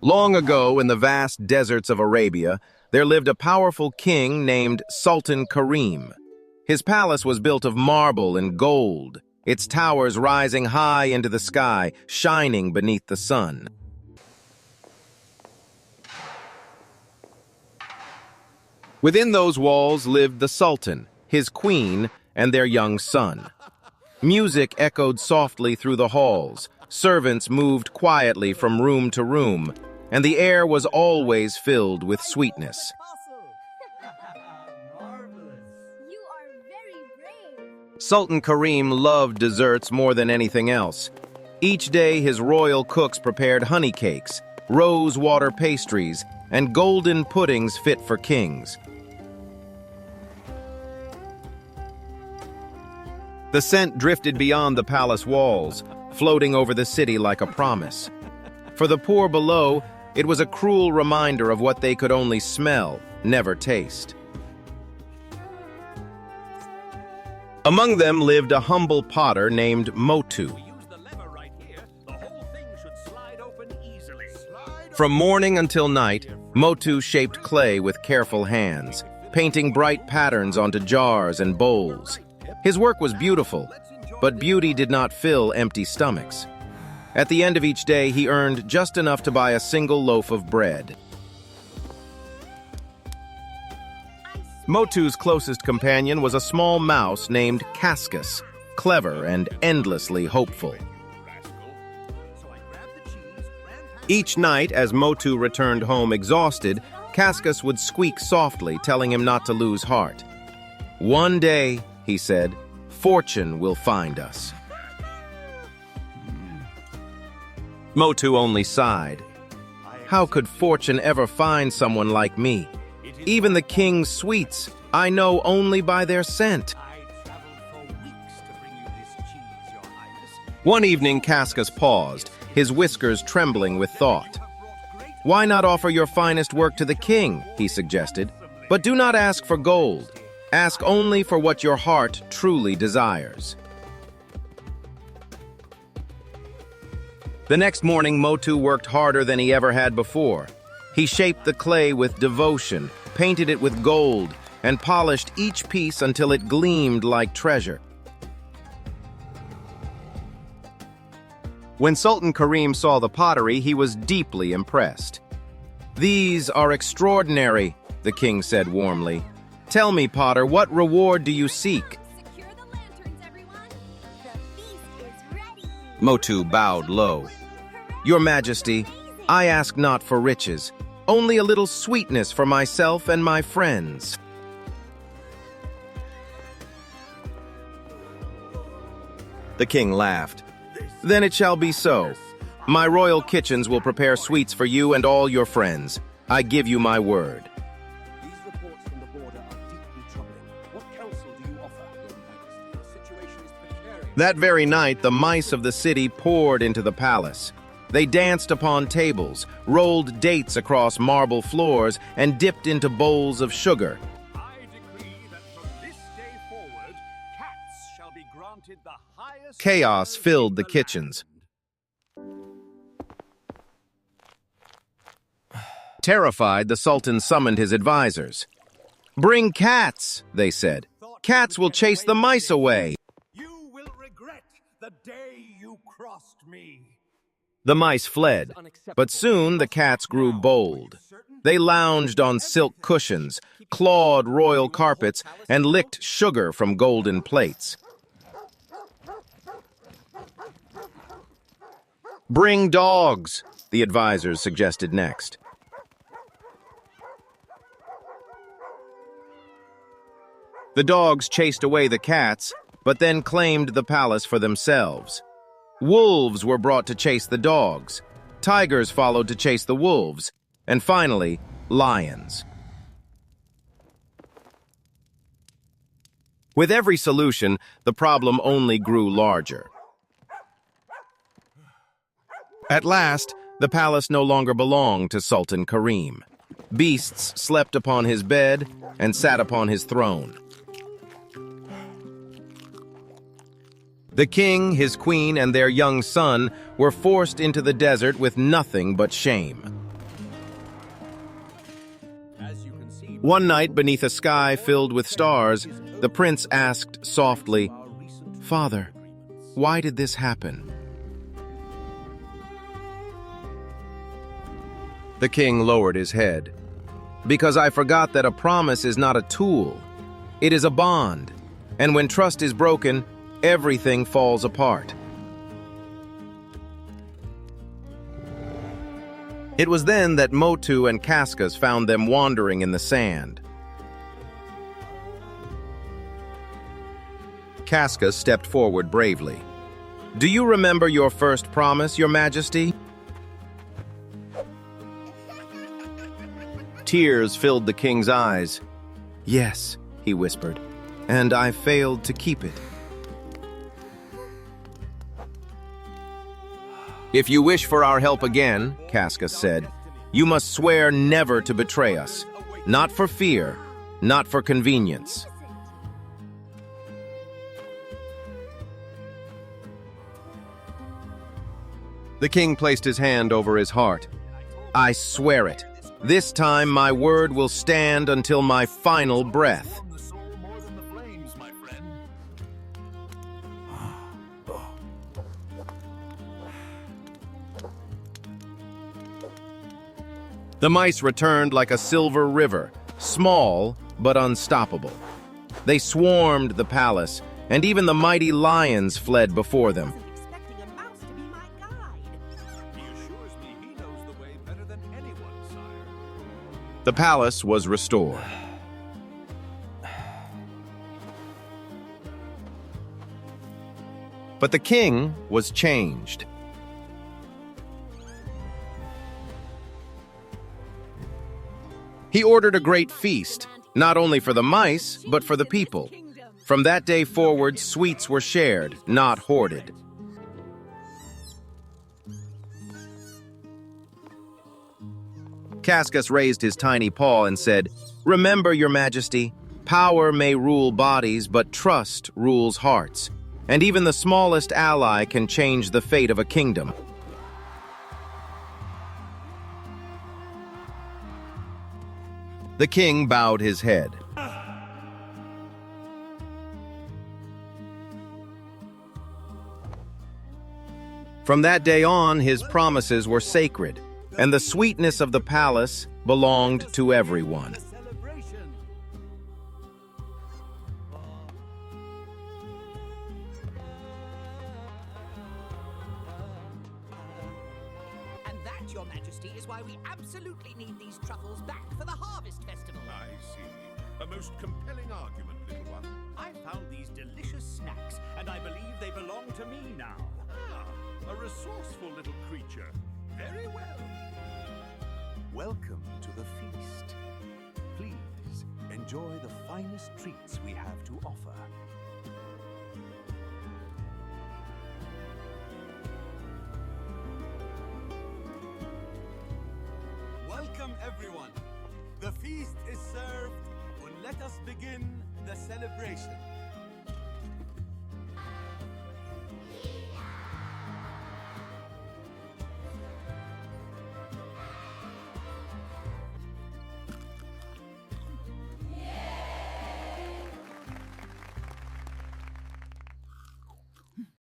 Long ago, in the vast deserts of Arabia, there lived a powerful king named Sultan Karim. His palace was built of marble and gold, its towers rising high into the sky, shining beneath the sun. Within those walls lived the Sultan, his queen, and their young son. Music echoed softly through the halls, servants moved quietly from room to room, and the air was always filled with sweetness. Sultan Karim loved desserts more than anything else. Each day his royal cooks prepared honey cakes, rose water pastries, and golden puddings fit for kings. The scent drifted beyond the palace walls, floating over the city like a promise. For the poor below, it was a cruel reminder of what they could only smell, never taste. Among them lived a humble potter named Motu. From morning until night, Motu shaped clay with careful hands, painting bright patterns onto jars and bowls. His work was beautiful, but beauty did not fill empty stomachs. At the end of each day, he earned just enough to buy a single loaf of bread. Motu's closest companion was a small mouse named Cascus, clever and endlessly hopeful. Each night, as Motu returned home exhausted, Cascus would squeak softly, telling him not to lose heart. "One day," he said, "fortune will find us." Motu only sighed. How could fortune ever find someone like me? Even the king's sweets I know only by their scent. One evening, Cascus paused, his whiskers trembling with thought. "Why not offer your finest work to the king?" he suggested. "But do not ask for gold. Ask only for what your heart truly desires." The next morning, Motu worked harder than he ever had before. He shaped the clay with devotion, painted it with gold, and polished each piece until it gleamed like treasure. When Sultan Karim saw the pottery, he was deeply impressed. "These are extraordinary," the king said warmly. "Tell me, Potter, what reward do you seek?" Secure the lanterns, everyone. The feast is ready. Motu bowed low. "Your Majesty, I ask not for riches, only a little sweetness for myself and my friends." The king laughed. "Then it shall be so. My royal kitchens will prepare sweets for you and all your friends. I give you my word." These reports from the border are deeply troubling. What counsel do you offer, Your Majesty? The situation is precarious. That very night, the mice of the city poured into the palace. They danced upon tables, rolled dates across marble floors, and dipped into bowls of sugar. I decree that from this day forward, cats shall be granted the highest... Chaos filled the kitchens. Terrified, the Sultan summoned his advisors. "Bring cats," they said. "Cats will chase the mice away." You will regret the day you crossed me. The mice fled, but soon the cats grew bold. They lounged on silk cushions, clawed royal carpets, and licked sugar from golden plates. "Bring dogs," the advisors suggested next. The dogs chased away the cats, but then claimed the palace for themselves. Wolves were brought to chase the dogs. Tigers followed to chase the wolves. And finally, lions. With every solution, the problem only grew larger. At last, the palace no longer belonged to Sultan Karim. Beasts slept upon his bed and sat upon his throne. The king, his queen, and their young son were forced into the desert with nothing but shame. One night, beneath a sky filled with stars, the prince asked softly, "Father, why did this happen?" The king lowered his head. "Because I forgot that a promise is not a tool. It is a bond. And when trust is broken, everything falls apart." It was then that Motu and Cascas found them wandering in the sand. Cascas stepped forward bravely. "Do you remember your first promise, Your Majesty?" Tears filled the king's eyes. "Yes," he whispered, "and I failed to keep it." "If you wish for our help again," Cascas said, "you must swear never to betray us. Not for fear, not for convenience." The king placed his hand over his heart. "I swear it. This time my word will stand until my final breath." On the soul more than the flames, my friend. The mice returned like a silver river, small but unstoppable. They swarmed the palace, and even the mighty lions fled before them. Expecting a mouse to be my guide. He assures me he knows the way better than anyone, sire. The palace was restored. But the king was changed. He ordered a great feast, not only for the mice, but for the people. From that day forward, sweets were shared, not hoarded. Cascas raised his tiny paw and said, "Remember, Your Majesty, power may rule bodies, but trust rules hearts. And even the smallest ally can change the fate of a kingdom." The king bowed his head. From that day on, his promises were sacred, and the sweetness of the palace belonged to everyone. Celebration. And that, Your Majesty, is why we absolutely need these truffles back for the Harvest Festival. I see. A most compelling argument, little one. I found these delicious snacks, and I believe they belong to me now. Ah, a resourceful little creature. Very well. Welcome to the feast. Please enjoy the finest treats we have to offer. Welcome, everyone. The feast is served, and let us begin the celebration.